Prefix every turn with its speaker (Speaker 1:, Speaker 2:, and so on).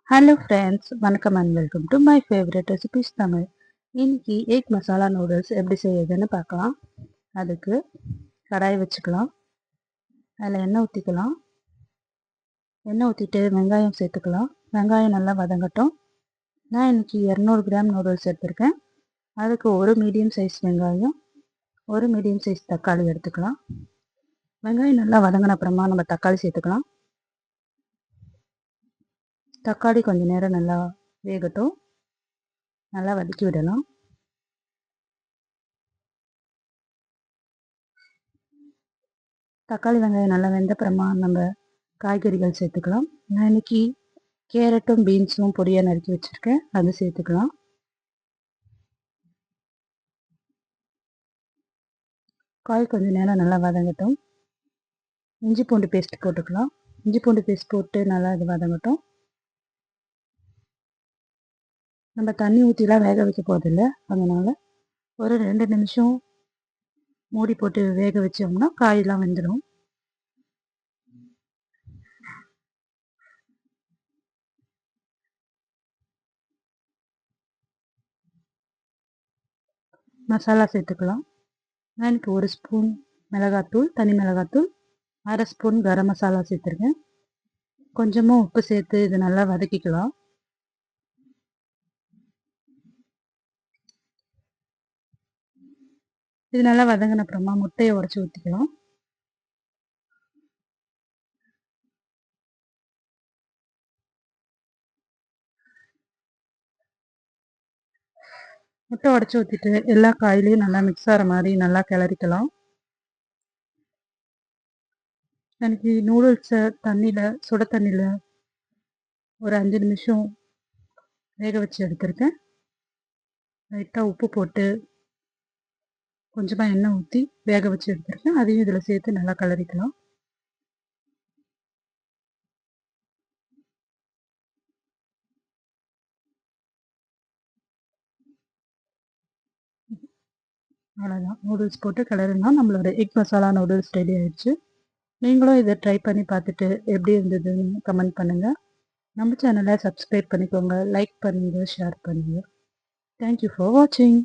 Speaker 1: Hello friends, வணக்கம் and welcome to my favourite recipes Tamil. இன்னைக்கு egg masala noodles எப்படி செய்யறதுன்னு பார்க்கலாம். அதுக்கு கடாய் வச்சுக்கலாம். அதில் எண்ணெய் ஊற்றிக்கலாம். எண்ணெய் ஊற்றிட்டு வெங்காயம் சேர்த்துக்கலாம். வெங்காயம் நல்லா வதங்கட்டும். நான் இன்னைக்கு 200 கிராம் நூடுல்ஸ் எடுத்திருக்கேன். அதுக்கு ஒரு மீடியம் சைஸ் வெங்காயம், ஒரு மீடியம் சைஸ் தக்காளி எடுத்துக்கலாம். வெங்காயம் நல்லா வதங்கின அப்புறமா நம்ம தக்காளி சேர்த்துக்கலாம். தக்காளி கொஞ்சம் நேரம் நல்லா வேகட்டும். நல்லா வதக்கி விடலாம். தக்காளி வெங்காயம் நல்லா வெந்தப்புறமா நம்ம காய்கறிகள் சேர்த்துக்கலாம். நான் இன்னைக்கு கேரட்டும் பீன்ஸும் பொடியாக நறுக்கி வச்சுருக்கேன், அது சேர்த்துக்கலாம். காய் கொஞ்சம் நேரம் நல்லா வதங்கட்டும். இஞ்சி பூண்டு பேஸ்ட் போட்டுக்கலாம். இஞ்சி பூண்டு பேஸ்ட் போட்டு நல்லா இது வதங்கட்டும். நம்ம தண்ணி ஊற்றிலாம் வேக வைக்க போதில்லை, அதனால் ஒரு 2 நிமிஷம் மூடி போட்டு வேக வச்சோம்னா காயெல்லாம் வெந்துடும். மசாலா சேர்த்துக்கலாம். நான் எனக்கு 1 ஸ்பூன் மிளகாத்தூள், தனி மிளகாத்தூள், 1/2 ஸ்பூன் கரம் மசாலா சேர்த்துருக்கேன். கொஞ்சமாக உப்பு சேர்த்து இது நல்லா வதக்கிக்கலாம். இது நல்லா வதங்கின அப்புறமா முட்டையை உடச்சி ஊற்றிக்கலாம். முட்டை உடச்சி ஊற்றிட்டு எல்லா காயிலையும் நல்லா மிக்ஸ் ஆகிற மாதிரி நல்லா கிளறிக்கலாம். எனக்கு நூடுல்ஸை சுட தண்ணியில் ஒரு 5 நிமிஷம் வேக வச்சு எடுத்திருக்கேன். லைட்டாக உப்பு போட்டு கொஞ்சமாக எண்ணெய் ஊற்றி வேக வச்சு எடுத்திருக்கேன். அதையும் இதில் சேர்த்து நல்லா கிளறிக்கலாம். அவ்வளோதான், நூடுல்ஸ் போட்டு கிளறினா நம்மளோட எக் மசாலா நூடுல்ஸ் ரெடி ஆயிடுச்சு. நீங்களும் இதை ட்ரை பண்ணி பார்த்துட்டு எப்படி இருந்ததுன்னு கமெண்ட் பண்ணுங்கள். நம்ம சேனலை சப்ஸ்கிரைப் பண்ணிக்கோங்க, லைக் பண்ணுங்கள், ஷேர் பண்ணுங்கள். தேங்க்யூ ஃபார் வாட்சிங்.